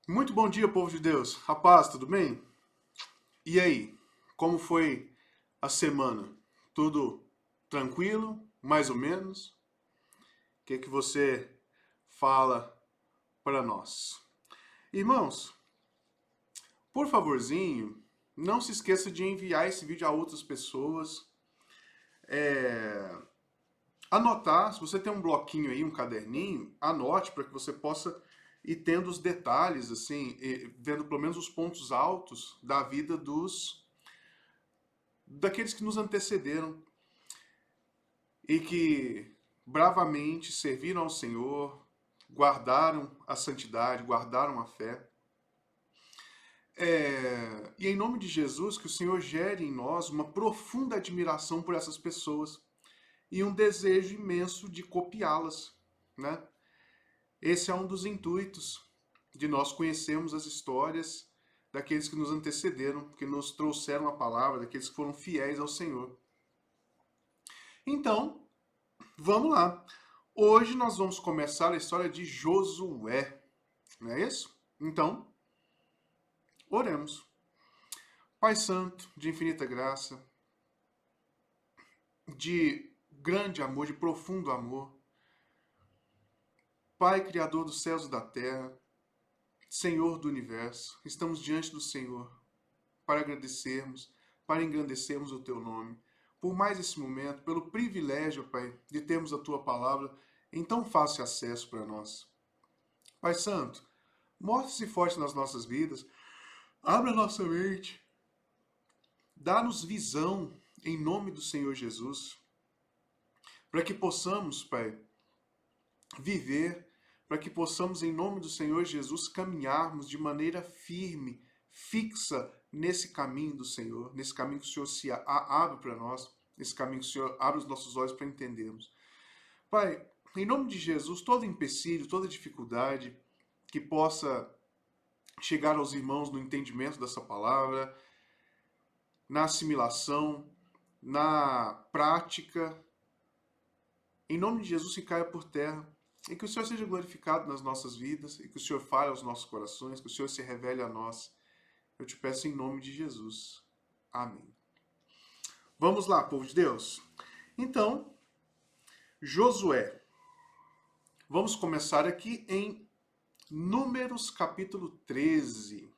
Muito bom dia, povo de Deus. Rapaz, tudo bem? E aí, como foi a semana? Tudo tranquilo? Mais ou menos? O que que você fala para nós? Irmãos, por favorzinho, não se esqueça de enviar esse vídeo a outras pessoas. Anotar, se você tem um bloquinho aí, um caderninho, anote para que você possa ir tendo os detalhes, assim, vendo pelo menos os pontos altos da vida daqueles que nos antecederam e que bravamente serviram ao Senhor, guardaram a santidade, guardaram a fé. E em nome de Jesus, que o Senhor gere em nós uma profunda admiração por essas pessoas e um desejo imenso de copiá-las, né? Esse é um dos intuitos de nós conhecermos as histórias daqueles que nos antecederam, que nos trouxeram a palavra, daqueles que foram fiéis ao Senhor. Então, vamos lá. Hoje nós vamos começar a história de Josué, não é isso? Então, oremos. Pai Santo, de infinita graça, de grande amor, de profundo amor, Pai Criador dos céus e da terra, Senhor do universo, estamos diante do Senhor para agradecermos, para engrandecermos o Teu nome, por mais esse momento, pelo privilégio, Pai, de termos a Tua palavra em tão fácil acesso para nós. Pai Santo, mostre-se forte nas nossas vidas, abra nossa mente, dá-nos visão em nome do Senhor Jesus, para que possamos, Pai, viver, para que possamos, em nome do Senhor Jesus, caminharmos de maneira firme, fixa nesse caminho do Senhor, nesse caminho que o Senhor se abre para nós, nesse caminho que o Senhor abre os nossos olhos para entendermos. Pai, em nome de Jesus, todo empecilho, toda dificuldade que possa chegar aos irmãos no entendimento dessa palavra, na assimilação, na prática, em nome de Jesus, que caia por terra e que o Senhor seja glorificado nas nossas vidas e que o Senhor fale aos nossos corações, que o Senhor se revele a nós. Eu te peço em nome de Jesus. Amém. Vamos lá, povo de Deus. Então, Josué. Vamos começar aqui em Números capítulo 13.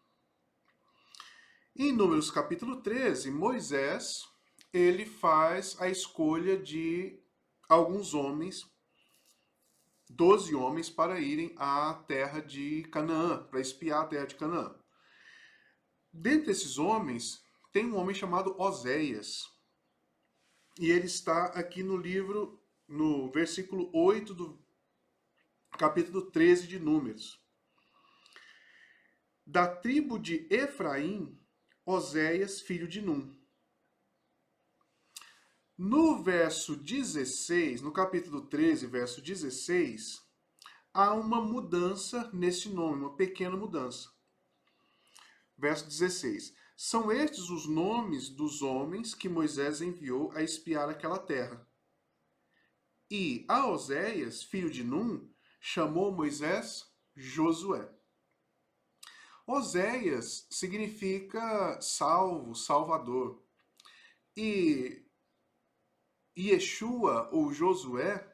Em Números capítulo 13, Moisés, ele faz a escolha de alguns homens, 12 homens, para irem à terra de Canaã, para espiar a terra de Canaã. Dentre esses homens, tem um homem chamado Oséias. E ele está aqui no livro, no versículo 8 do capítulo 13 de Números. Da tribo de Efraim, Oséias, filho de Num. No verso 16, no capítulo 13, verso 16, há uma mudança nesse nome, uma pequena mudança. Verso 16. São estes os nomes dos homens que Moisés enviou a espiar aquela terra. E a Oséias, filho de Num, chamou Moisés Josué. Oséias significa salvo, salvador. E Yeshua ou Josué,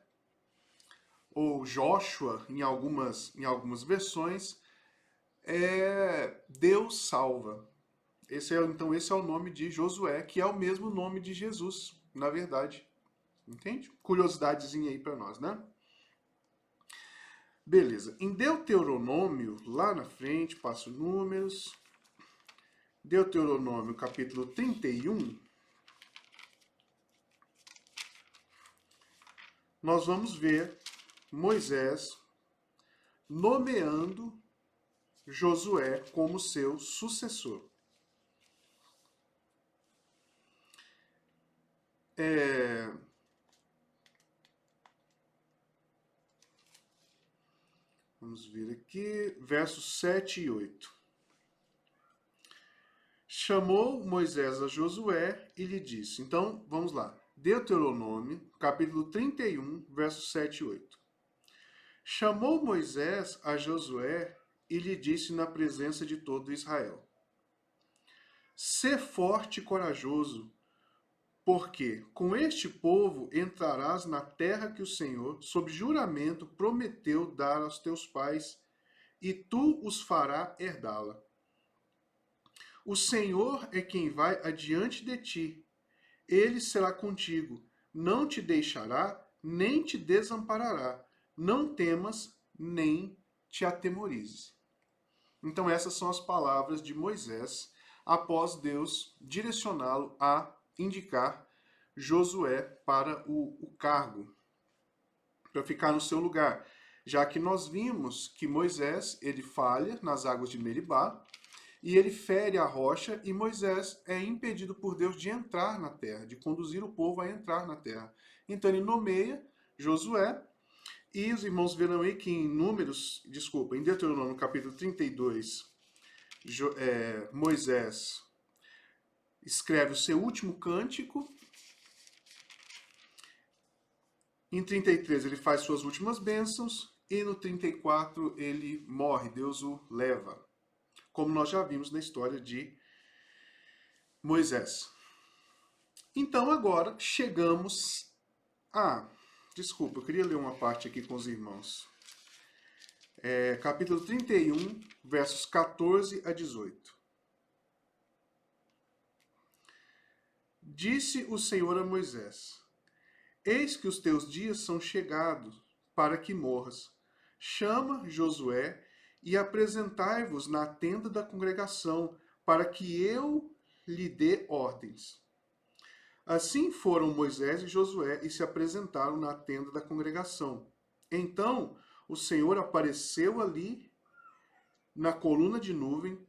ou Joshua em algumas versões, é Deus salva. Então esse é o nome de Josué, que é o mesmo nome de Jesus, na verdade. Entende? Curiosidadezinha aí para nós, né? Beleza. Em Deuteronômio, lá na frente, passo números. Deuteronômio, capítulo 31. Nós vamos ver Moisés nomeando Josué como seu sucessor. Vamos ver aqui, versos 7 e 8. Chamou Moisés a Josué e lhe disse. Então, vamos lá. Deuteronômio, capítulo 31, versos 7 e 8. Chamou Moisés a Josué e lhe disse na presença de todo Israel: Sê forte e corajoso, porque com este povo entrarás na terra que o Senhor, sob juramento, prometeu dar aos teus pais, e tu os farás herdá-la. O Senhor é quem vai adiante de ti. Ele será contigo, não te deixará, nem te desamparará. Não temas, nem te atemorizes. Então essas são as palavras de Moisés após Deus direcioná-lo a indicar Josué para o cargo, para ficar no seu lugar. Já que nós vimos que Moisés, ele falha nas águas de Meribá, e ele fere a rocha, e Moisés é impedido por Deus de entrar na terra, de conduzir o povo a entrar na terra. Então ele nomeia Josué, e os irmãos verão aí que em Deuteronômio capítulo 32, Moisés escreve o seu último cântico. Em 33 ele faz suas últimas bênçãos, e no 34 ele morre, Deus o leva, como nós já vimos na história de Moisés. Então agora chegamos a... Desculpa, eu queria ler uma parte aqui com os irmãos. Capítulo 31, versos 14 a 18. Disse o Senhor a Moisés: Eis que os teus dias são chegados para que morras. Chama Josué e apresentai-vos na tenda da congregação, para que eu lhe dê ordens. Assim foram Moisés e Josué e se apresentaram na tenda da congregação. Então o Senhor apareceu ali na coluna de nuvem,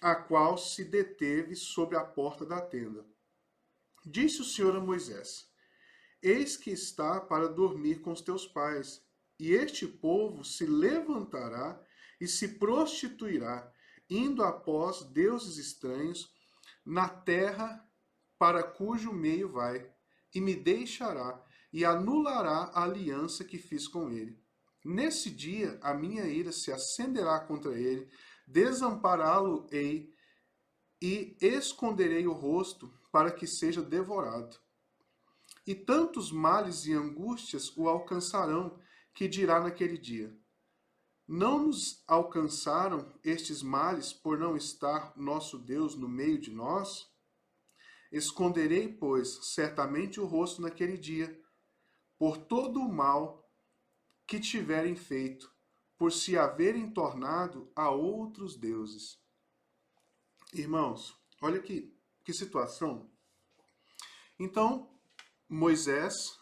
a qual se deteve sobre a porta da tenda. Disse o Senhor a Moisés: Eis que está para dormir com os teus pais, e este povo se levantará e se prostituirá, indo após deuses estranhos na terra para cujo meio vai, e me deixará, e anulará a aliança que fiz com ele. Nesse dia a minha ira se acenderá contra ele, desampará-lo-ei e esconderei o rosto para que seja devorado. E tantos males e angústias o alcançarão, que dirá naquele dia: Não nos alcançaram estes males por não estar nosso Deus no meio de nós? Esconderei, pois, certamente o rosto naquele dia, por todo o mal que tiverem feito, por se haverem tornado a outros deuses. Irmãos, olha que situação. Então, Moisés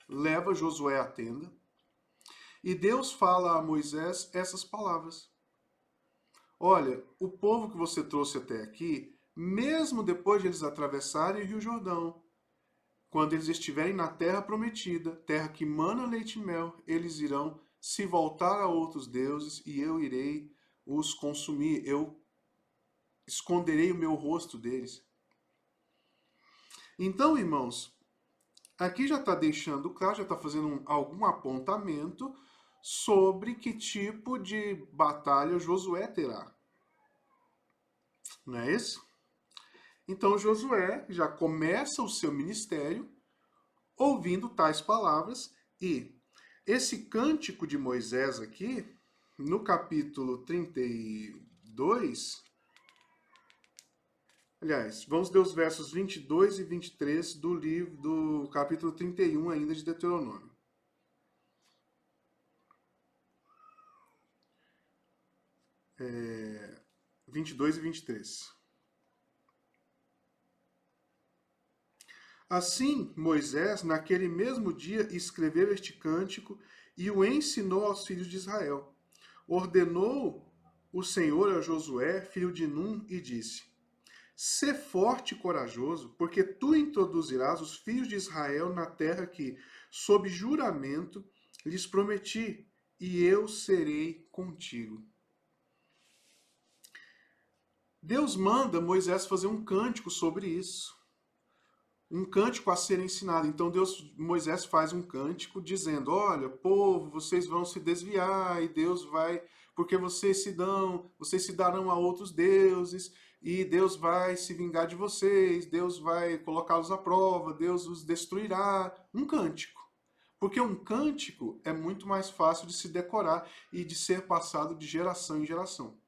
leva Josué à tenda, e Deus fala a Moisés essas palavras. Olha, o povo que você trouxe até aqui, mesmo depois de eles atravessarem o Rio Jordão, quando eles estiverem na terra prometida, terra que mana leite e mel, eles irão se voltar a outros deuses, e eu irei os consumir. Eu esconderei o meu rosto deles. Então, irmãos, aqui já está deixando claro, já está fazendo algum apontamento sobre que tipo de batalha Josué terá. Não é isso? Então Josué já começa o seu ministério ouvindo tais palavras, e esse cântico de Moisés aqui, no capítulo 32, aliás, vamos ler os versos 22 e 23 do livro, do capítulo 31 ainda de Deuteronômio. É, 22 e 23. Assim, Moisés, naquele mesmo dia, escreveu este cântico e o ensinou aos filhos de Israel. Ordenou o Senhor a Josué, filho de Num, e disse: Sê forte e corajoso, porque tu introduzirás os filhos de Israel na terra que, sob juramento, lhes prometi, e eu serei contigo. Deus manda Moisés fazer um cântico sobre isso. um cântico a ser ensinado. Então Moisés faz um cântico dizendo: olha, povo, vocês vão se desviar e Deus vai, porque vocês se darão a outros deuses e Deus vai se vingar de vocês, Deus vai colocá-los à prova, Deus os destruirá. Um cântico. Porque um cântico é muito mais fácil de se decorar e de ser passado de geração em geração.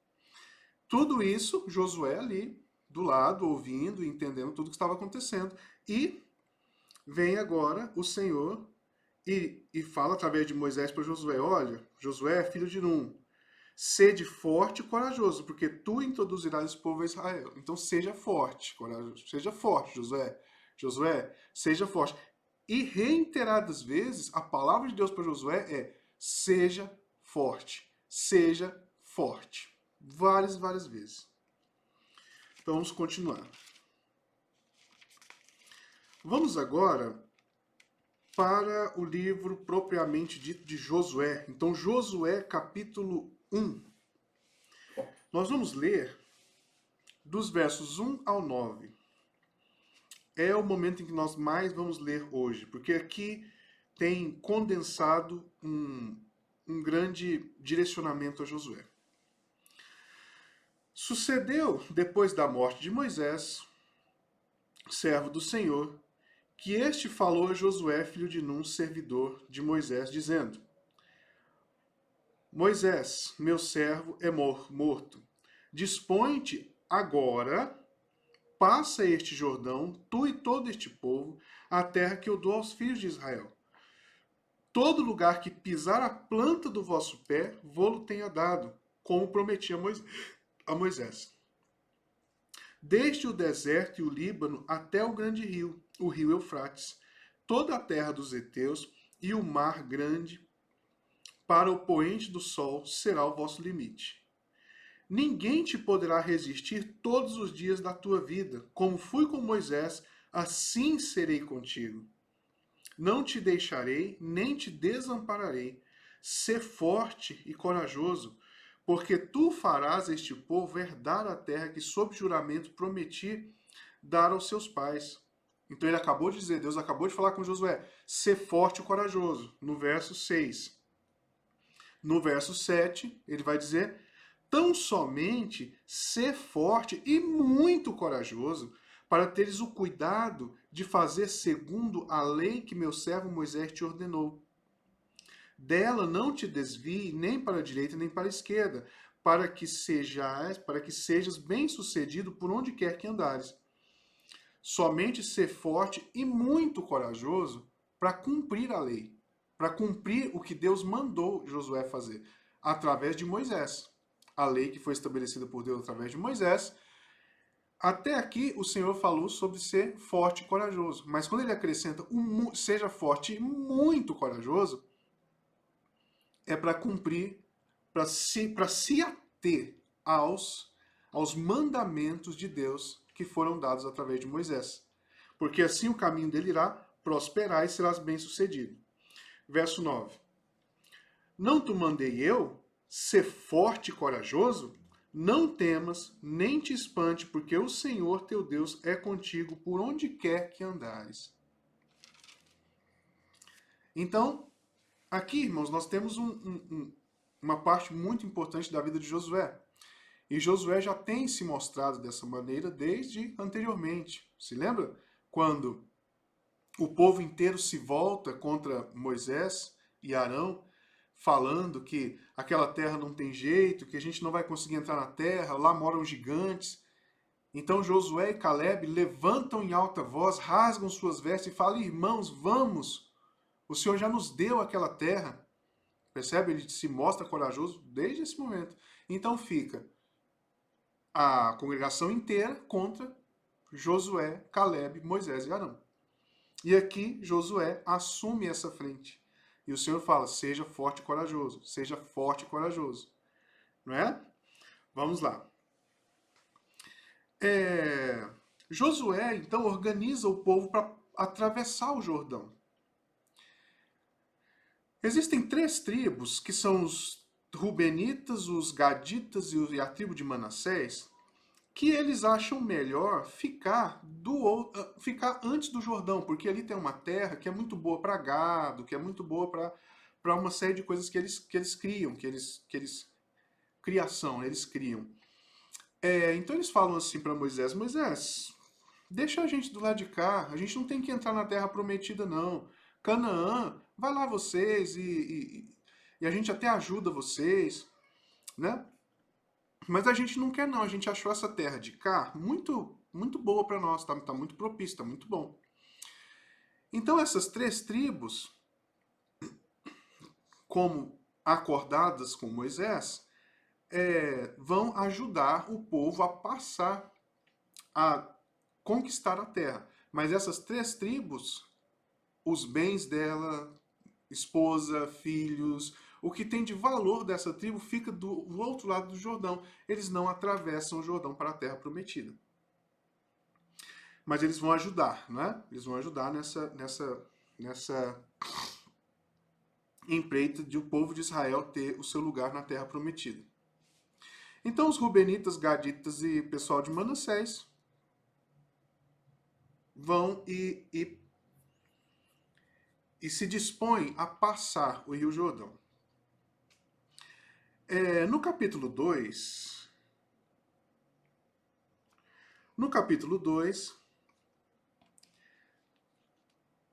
Tudo isso, Josué ali do lado, ouvindo e entendendo tudo que estava acontecendo. E vem agora o Senhor e fala através de Moisés para Josué: olha, Josué, filho de Num, sede forte e corajoso, porque tu introduzirás esse povo a Israel. Então seja forte, corajoso. Seja forte, Josué. Josué, seja forte. E reiteradas vezes, a palavra de Deus para Josué é: seja forte, seja forte. Várias, várias vezes. Então vamos continuar. Vamos agora para o livro propriamente dito de Josué. Então, Josué, capítulo 1. Nós vamos ler dos versos 1 ao 9. É o momento em que nós mais vamos ler hoje, porque aqui tem condensado um grande direcionamento a Josué. Sucedeu, depois da morte de Moisés, servo do Senhor, que este falou a Josué, filho de Num, servidor de Moisés, dizendo: Moisés, meu servo, é morto. Dispõe-te agora, passa este Jordão, tu e todo este povo, a terra que eu dou aos filhos de Israel. Todo lugar que pisar a planta do vosso pé, vô-lo tenha dado, como prometi a Moisés. Desde o deserto e o Líbano até o grande rio, o rio Eufrates, toda a terra dos heteus e o mar grande, para o poente do sol será o vosso limite. Ninguém te poderá resistir todos os dias da tua vida. Como fui com Moisés, assim serei contigo. Não te deixarei, nem te desampararei. Sê forte e corajoso, porque tu farás este povo herdar a terra que, sob juramento, prometi dar aos seus pais. Então ele acabou de dizer, Deus acabou de falar com Josué: sê forte e corajoso, no verso 6. No verso 7, ele vai dizer: tão somente ser forte e muito corajoso, para teres o cuidado de fazer segundo a lei que meu servo Moisés te ordenou. Dela não te desvie nem para a direita nem para a esquerda, para que sejas bem-sucedido por onde quer que andares. Somente ser forte e muito corajoso para cumprir a lei, para cumprir o que Deus mandou Josué fazer, através de Moisés. A lei que foi estabelecida por Deus através de Moisés. Até aqui o Senhor falou sobre ser forte e corajoso. Mas quando ele acrescenta seja forte e muito corajoso, é para cumprir, para se ater aos mandamentos de Deus que foram dados através de Moisés. Porque assim o caminho dele irá prosperar e serás bem-sucedido. Verso 9. Não te mandei eu ser forte e corajoso? Não temas, nem te espante, porque o Senhor teu Deus é contigo por onde quer que andares. Então, aqui, irmãos, nós temos uma parte muito importante da vida de Josué. E Josué já tem se mostrado dessa maneira desde anteriormente. Se lembra? Quando o povo inteiro se volta contra Moisés e Arão, falando que aquela terra não tem jeito, que a gente não vai conseguir entrar na terra, lá moram gigantes. Então Josué e Caleb levantam em alta voz, rasgam suas vestes e falam: irmãos, vamos, o Senhor já nos deu aquela terra. Percebe? Ele se mostra corajoso desde esse momento. Então fica a congregação inteira contra Josué, Caleb, Moisés e Arão. E aqui Josué assume essa frente. E o Senhor fala: seja forte e corajoso, seja forte e corajoso. Não é? Vamos lá. Josué, então, organiza o povo para atravessar o Jordão. Existem 3 tribos, que são os Rubenitas, os Gaditas e a tribo de Manassés, que eles acham melhor ficar antes do Jordão, porque ali tem uma terra que é muito boa para gado, que é muito boa para uma série de coisas que eles criam, criação, eles criam. Então eles falam assim para Moisés: Moisés, deixa a gente do lado de cá, a gente não tem que entrar na terra prometida, não. Canaã, vai lá vocês e a gente até ajuda vocês, né? Mas a gente não quer, não. A gente achou essa terra de cá muito boa para nós, tá muito propícia, tá muito bom. Então essas três tribos, como acordadas com Moisés, vão ajudar o povo a passar, a conquistar a terra. Mas essas três tribos, os bens dela, esposa, filhos, o que tem de valor dessa tribo fica do outro lado do Jordão. Eles não atravessam o Jordão para a terra prometida. Mas eles vão ajudar, né? Eles vão ajudar nessa empreita de o povo de Israel ter o seu lugar na terra prometida. Então os rubenitas, gaditas e pessoal de Manassés vão e se dispõem a passar o Rio Jordão. No capítulo 2,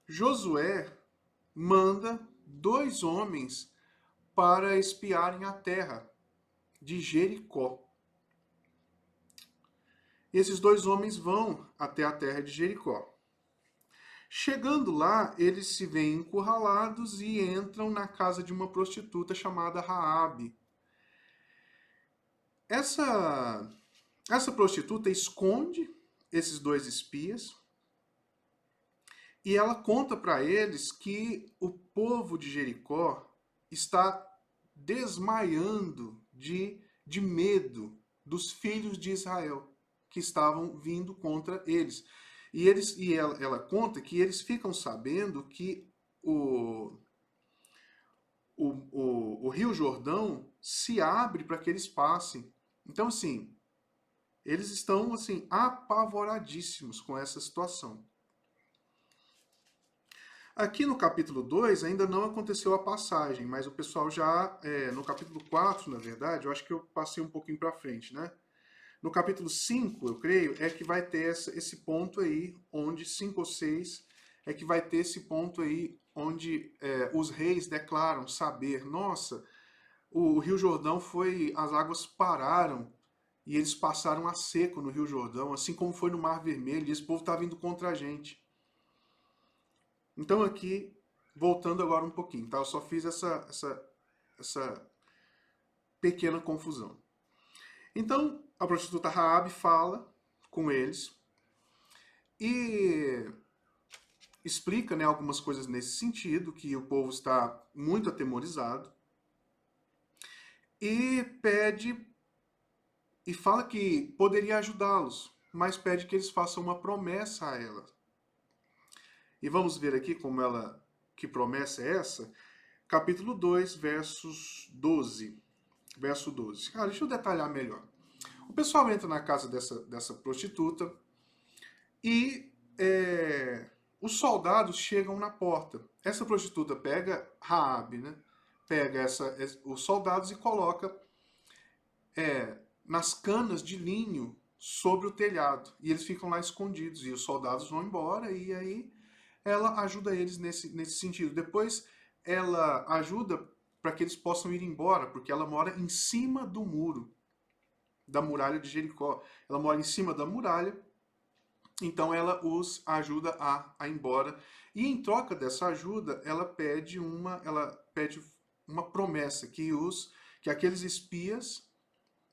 Josué manda 2 homens para espiarem a terra de Jericó. Esses 2 homens vão até a terra de Jericó. Chegando lá, eles se veem encurralados e entram na casa de uma prostituta chamada Raabe. Essa prostituta esconde esses 2 espias e ela conta para eles que o povo de Jericó está desmaiando de medo dos filhos de Israel que estavam vindo contra eles. E ela conta que eles ficam sabendo que o Rio Jordão se abre para que eles passem. Então, assim, eles estão assim apavoradíssimos com essa situação. Aqui no capítulo 2 ainda não aconteceu a passagem, mas o pessoal já, no capítulo 4, na verdade, eu acho que eu passei um pouquinho para frente, né? No capítulo 5, eu creio, é que vai ter esse ponto aí, onde 5 ou 6, é que vai ter esse ponto aí, onde os reis declaram saber, nossa, o Rio Jordão as águas pararam, e eles passaram a seco no Rio Jordão, assim como foi no Mar Vermelho, e esse povo está vindo contra a gente. Então aqui, voltando agora um pouquinho, tá? Eu só fiz essa pequena confusão. Então, a prostituta Raabe fala com eles e explica, né, algumas coisas nesse sentido, que o povo está muito atemorizado, e pede e fala que poderia ajudá-los, mas pede que eles façam uma promessa a ela. E vamos ver aqui que promessa é essa? Capítulo 2, versos 12. Verso 12. Ah, deixa eu detalhar melhor. O pessoal entra na casa dessa prostituta e os soldados chegam na porta. Essa prostituta pega Raabe, né? Pega os soldados e coloca nas canas de linho sobre o telhado. E eles ficam lá escondidos. E os soldados vão embora e aí ela ajuda eles nesse sentido. Depois ela ajuda para que eles possam ir embora, porque ela mora em cima do muro da muralha de Jericó. Ela mora em cima da muralha, então ela os ajuda a ir embora. E em troca dessa ajuda, ela pede uma promessa, que aqueles espias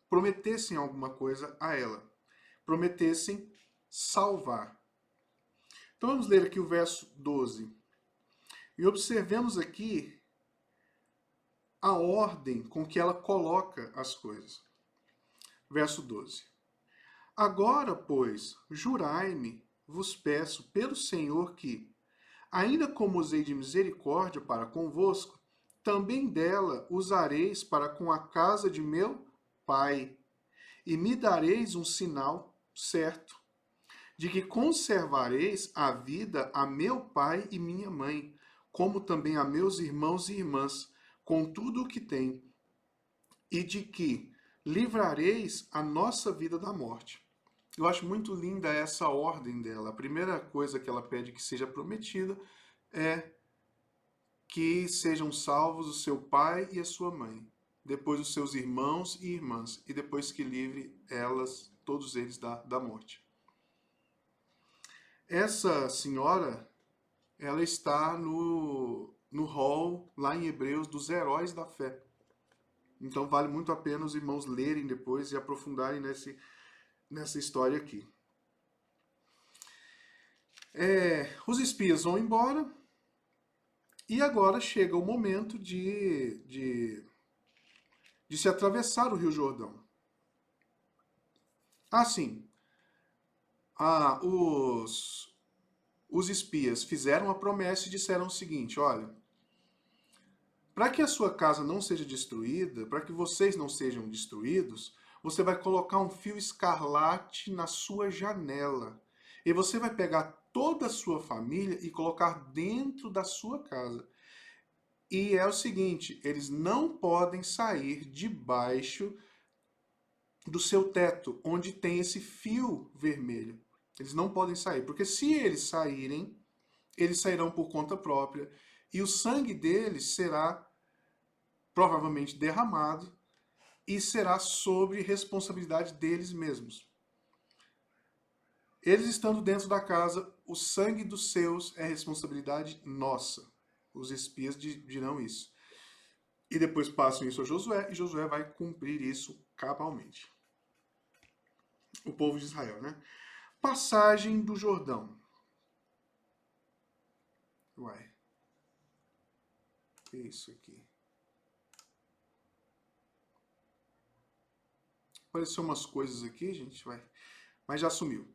prometessem alguma coisa a ela. Prometessem salvar. Então vamos ler aqui o verso 12. E observemos aqui a ordem com que ela coloca as coisas. Verso 12. Agora, pois, jurai-me, vos peço pelo Senhor que, ainda como usei de misericórdia para convosco, também dela usareis para com a casa de meu pai. e me dareis um sinal certo, de que conservareis a vida a meu pai e minha mãe, como também a meus irmãos e irmãs, com tudo o que tem, e de que livrareis a nossa vida da morte. Eu acho muito linda essa ordem dela. A primeira coisa que ela pede que seja prometida é que sejam salvos o seu pai e a sua mãe, depois os seus irmãos e irmãs, e depois que livre elas, todos eles, da morte. Essa senhora, ela está no hall, lá em Hebreus, dos heróis da fé. Então vale muito a pena os irmãos lerem depois e aprofundarem nessa história aqui. Os espias vão embora e agora chega o momento de se atravessar o Rio Jordão. Assim, os espias fizeram a promessa e disseram o seguinte: olha, para que a sua casa não seja destruída, para que vocês não sejam destruídos, você vai colocar um fio escarlate na sua janela. E você vai pegar toda a sua família e colocar dentro da sua casa. E é o seguinte, eles não podem sair debaixo do seu teto, onde tem esse fio vermelho. Eles não podem sair, porque se eles saírem, eles sairão por conta própria, e o sangue deles será provavelmente derramado e será sobre responsabilidade deles mesmos. Eles estando dentro da casa, o sangue dos seus é responsabilidade nossa. Os espias dirão isso. E depois passam isso a Josué, e Josué vai cumprir isso cabalmente. O povo de Israel, né? Passagem do Jordão. Uai. O que é isso aqui? Apareceu umas coisas aqui, gente, vai. Mas já sumiu.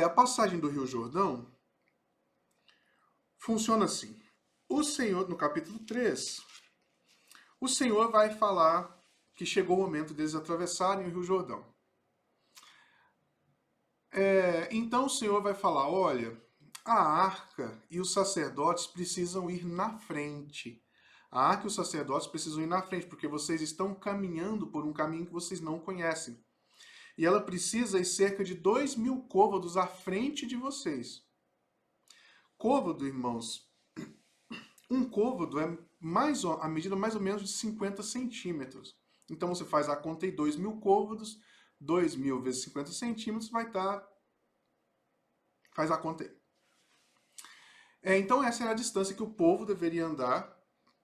A passagem do Rio Jordão funciona assim. O Senhor, no capítulo 3, o Senhor vai falar que chegou o momento deles atravessarem o Rio Jordão. Então o Senhor vai falar, olha, a arca e os sacerdotes precisam ir na frente. A arca e os sacerdotes precisam ir na frente, porque vocês estão caminhando por um caminho que vocês não conhecem. E ela precisa ir cerca de 2.000 côvados à frente de vocês. Côvado, irmãos, um côvado é a medida mais ou menos de 50 centímetros. Então você faz a conta aí, 2.000 côvados, 2.000 vezes 50 centímetros vai estar... Faz a conta aí. Então essa era a distância que o povo deveria andar,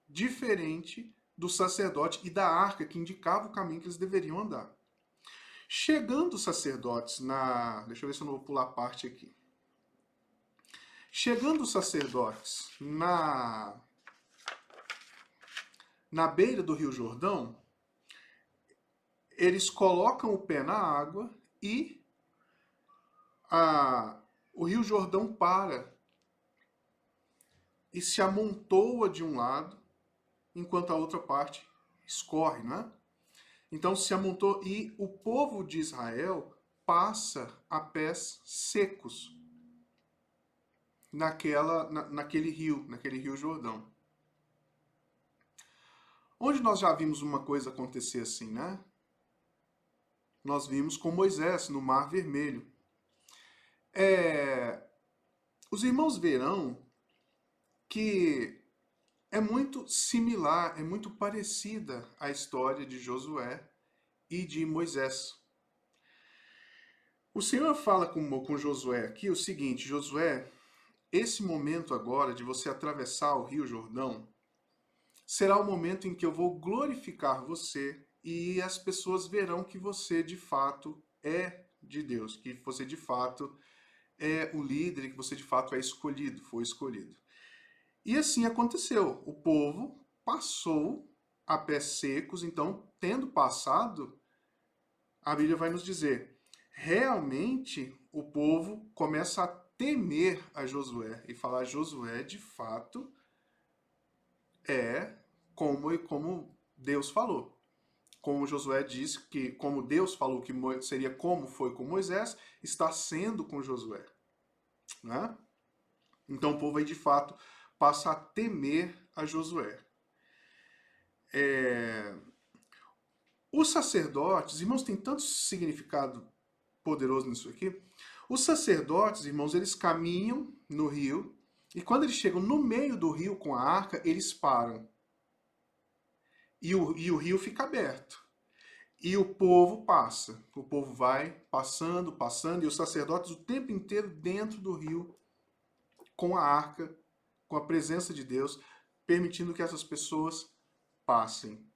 diferente do sacerdote e da arca, que indicava o caminho que eles deveriam andar. Chegando os sacerdotes Deixa eu ver se eu não vou pular parte aqui. Chegando os sacerdotes na beira do Rio Jordão, eles colocam o pé na água e o Rio Jordão para e se amontoa de um lado, enquanto a outra parte escorre, né? Então se amontou e o povo de Israel passa a pés secos naquele rio Jordão. Onde nós já vimos uma coisa acontecer assim, né? Nós vimos com Moisés no Mar Vermelho. Os irmãos verão que é muito similar, é muito parecida a história de Josué e de Moisés. O Senhor fala com Josué aqui o seguinte: Josué, esse momento agora de você atravessar o Rio Jordão será o momento em que eu vou glorificar você e as pessoas verão que você de fato é de Deus, que você de fato é o líder, que você de fato é escolhido, foi escolhido. E assim aconteceu. O povo passou a pés secos, então, tendo passado, a Bíblia vai nos dizer, realmente o povo começa a temer a Josué e falar, Josué de fato é como Deus falou. como Josué disse, que como Deus falou que seria como foi com Moisés, está sendo com Josué. Né? Então o povo aí de fato passa a temer a Josué. Os sacerdotes, irmãos, tem tanto significado poderoso nisso aqui. Os sacerdotes, irmãos, eles caminham no rio e quando eles chegam no meio do rio com a arca, eles param. E o rio fica aberto. E o povo passa. O povo vai passando, passando, e os sacerdotes o tempo inteiro dentro do rio, com a arca, com a presença de Deus, permitindo que essas pessoas passem.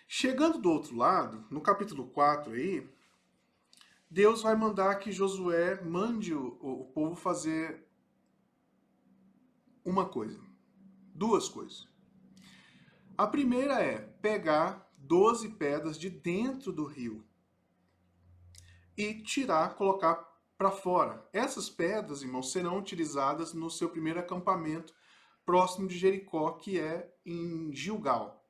Chegando do outro lado, no capítulo 4 aí, Deus vai mandar que Josué mande o povo fazer uma coisa, duas coisas. A primeira é pegar 12 pedras de dentro do rio e tirar, colocar para fora. Essas pedras, irmãos, serão utilizadas no seu primeiro acampamento próximo de Jericó, que é em Gilgal.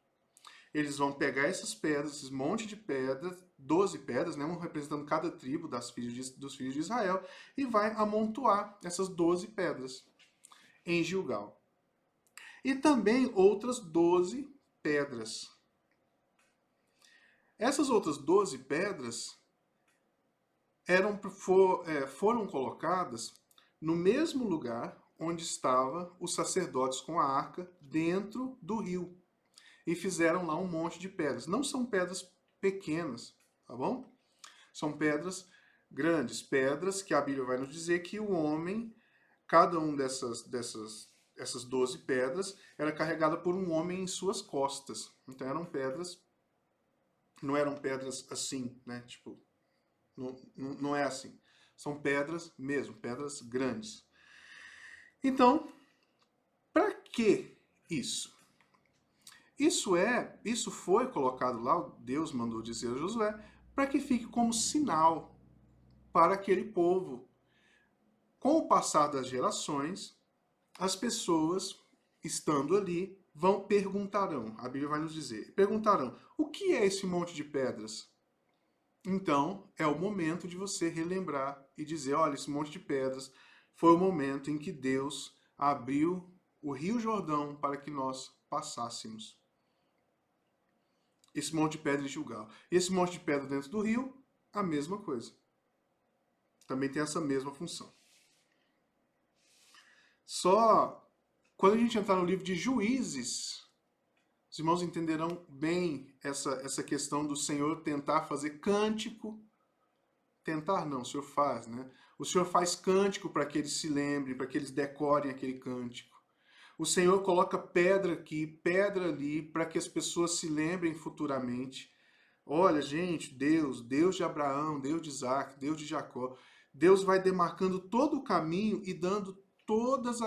Eles vão pegar essas pedras, esses monte de pedras, 12 pedras, né, um representando cada tribo dos filhos de Israel, e vai amontoar essas 12 pedras em Gilgal. E também outras 12 pedras. Essas outras 12 pedras foram colocadas no mesmo lugar onde estavam os sacerdotes com a arca, dentro do rio. E fizeram lá um monte de pedras. Não são pedras pequenas, tá bom? São pedras grandes, pedras que a Bíblia vai nos dizer que o homem, cada um essas 12 pedras, era carregada por um homem em suas costas. Então eram pedras, não eram pedras assim, né? Tipo, não é assim. São pedras mesmo, pedras grandes. Então, para que isso? Isso foi colocado lá, Deus mandou dizer a Josué, para que fique como sinal para aquele povo. Com o passar das gerações, as pessoas, estando ali, perguntarão, a Bíblia vai nos dizer, perguntarão, o que é esse monte de pedras? Então, é o momento de você relembrar e dizer, olha, esse monte de pedras foi o momento em que Deus abriu o Rio Jordão para que nós passássemos. Esse monte de pedra de Gilgal. Esse monte de pedra dentro do rio, a mesma coisa. Também tem essa mesma função. Só quando a gente entrar no livro de Juízes, os irmãos entenderão bem essa questão do Senhor tentar fazer cântico. Tentar não, o Senhor faz, né? O Senhor faz cântico para que eles se lembrem, para que eles decorem aquele cântico. O Senhor coloca pedra aqui, pedra ali, para que as pessoas se lembrem futuramente. Olha, gente, Deus de Abraão, Deus de Isaac, Deus de Jacó. Deus vai demarcando todo o caminho e dando todas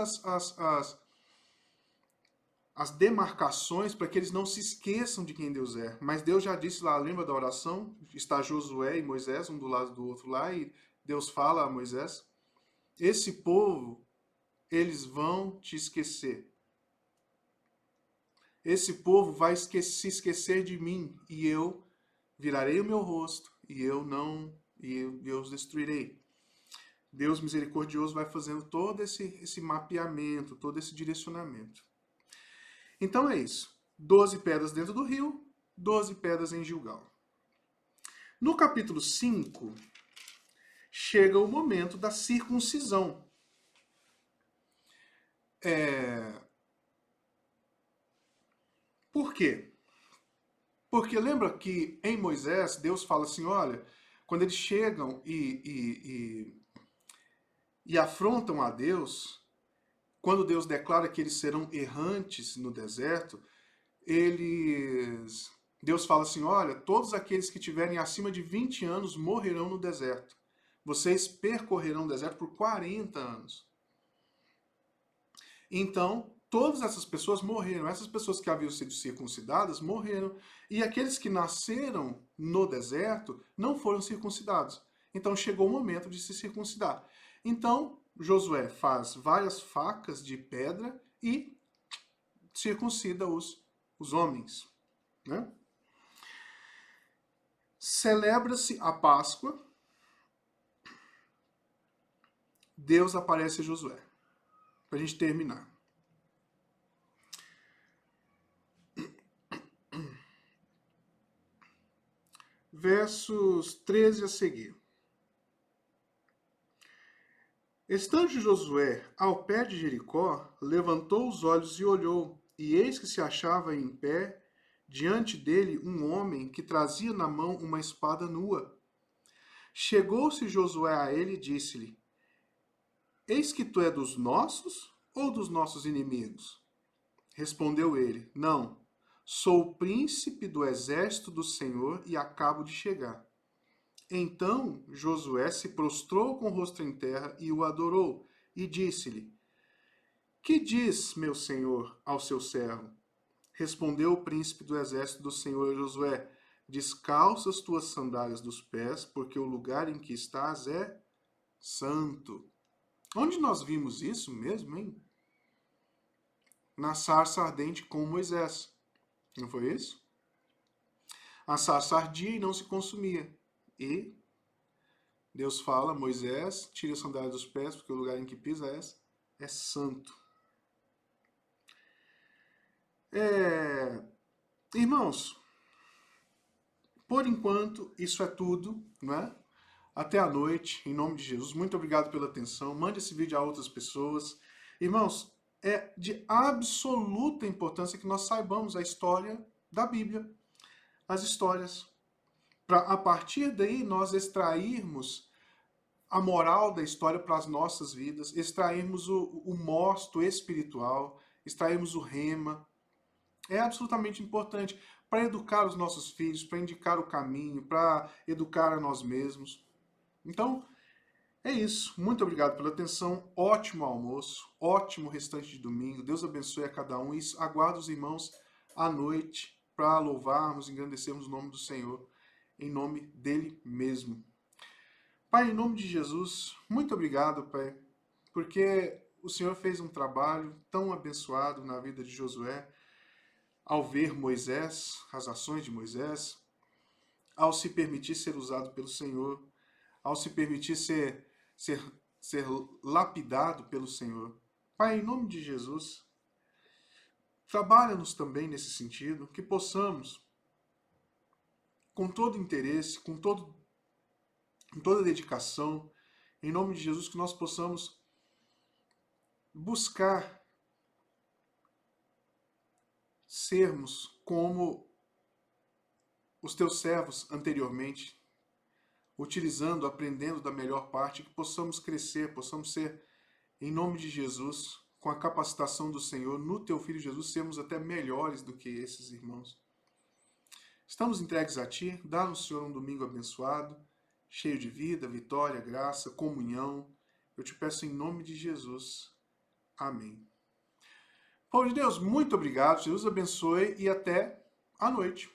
as demarcações para que eles não se esqueçam de quem Deus é. Mas Deus já disse lá, lembra da oração? Está Josué e Moisés, um do lado do outro lá, e Deus fala a Moisés, esse povo, eles vão te esquecer. Esse povo vai se esquecer de mim, e eu virarei o meu rosto, e eu os destruirei. Deus misericordioso vai fazendo todo esse mapeamento, todo esse direcionamento. Então é isso. 12 pedras dentro do rio, 12 pedras em Gilgal. No capítulo 5, chega o momento da circuncisão. Por quê? Porque lembra que em Moisés, Deus fala assim, olha, quando eles chegam e afrontam a Deus, quando Deus declara que eles serão errantes no deserto, Deus fala assim, olha, todos aqueles que tiverem acima de 20 anos morrerão no deserto. Vocês percorrerão o deserto por 40 anos. Então, todas essas pessoas morreram. Essas pessoas que haviam sido circuncidadas morreram. E aqueles que nasceram no deserto não foram circuncidados. Então, chegou o momento de se circuncidar. Então, Josué faz várias facas de pedra e circuncida os homens. né? Celebra-se a Páscoa, Deus aparece a Josué. Para a gente terminar. Versos 13 a seguir. Estando Josué ao pé de Jericó, levantou os olhos e olhou, e eis que se achava em pé diante dele um homem que trazia na mão uma espada nua. Chegou-se Josué a ele e disse-lhe: Eis que tu é dos nossos ou dos nossos inimigos? Respondeu ele: Não, sou o príncipe do exército do Senhor e acabo de chegar. Então Josué se prostrou com o rosto em terra e o adorou, e disse-lhe: Que diz, meu senhor, ao seu servo? Respondeu o príncipe do exército do Senhor a Josué: Descalça as tuas sandálias dos pés, porque o lugar em que estás é santo. Onde nós vimos isso mesmo, hein? Na sarça ardente com Moisés. Não foi isso? A sarça ardia e não se consumia. E Deus fala, Moisés, tira a sandália dos pés, porque o lugar em que pisa é santo. Irmãos, por enquanto, isso é tudo, né? Até a noite, em nome de Jesus. Muito obrigado pela atenção. Mande esse vídeo a outras pessoas. Irmãos, é de absoluta importância que nós saibamos a história da Bíblia, as histórias, para a partir daí nós extrairmos a moral da história para as nossas vidas, extrairmos o mosto espiritual, extrairmos o rema. É absolutamente importante para educar os nossos filhos, para indicar o caminho, para educar a nós mesmos. Então, é isso. Muito obrigado pela atenção. Ótimo almoço, ótimo restante de domingo. Deus abençoe a cada um e aguardo os irmãos à noite para louvarmos, engrandecermos o nome do Senhor, em nome dele mesmo. Pai, em nome de Jesus, muito obrigado, Pai, porque o Senhor fez um trabalho tão abençoado na vida de Josué, ao ver Moisés, as ações de Moisés, ao se permitir ser usado pelo Senhor, ao se permitir ser lapidado pelo Senhor. Pai, em nome de Jesus, trabalha-nos também nesse sentido, que possamos, com todo interesse, com toda dedicação, em nome de Jesus, que nós possamos buscar sermos como os teus servos anteriormente, utilizando, aprendendo da melhor parte, que possamos crescer, possamos ser, em nome de Jesus, com a capacitação do Senhor, no teu Filho Jesus, sermos até melhores do que esses irmãos. Estamos entregues a Ti, dá-nos, Senhor, um domingo abençoado, cheio de vida, vitória, graça, comunhão. Eu te peço em nome de Jesus. Amém. Povo de Deus, muito obrigado, Jesus abençoe e até a noite.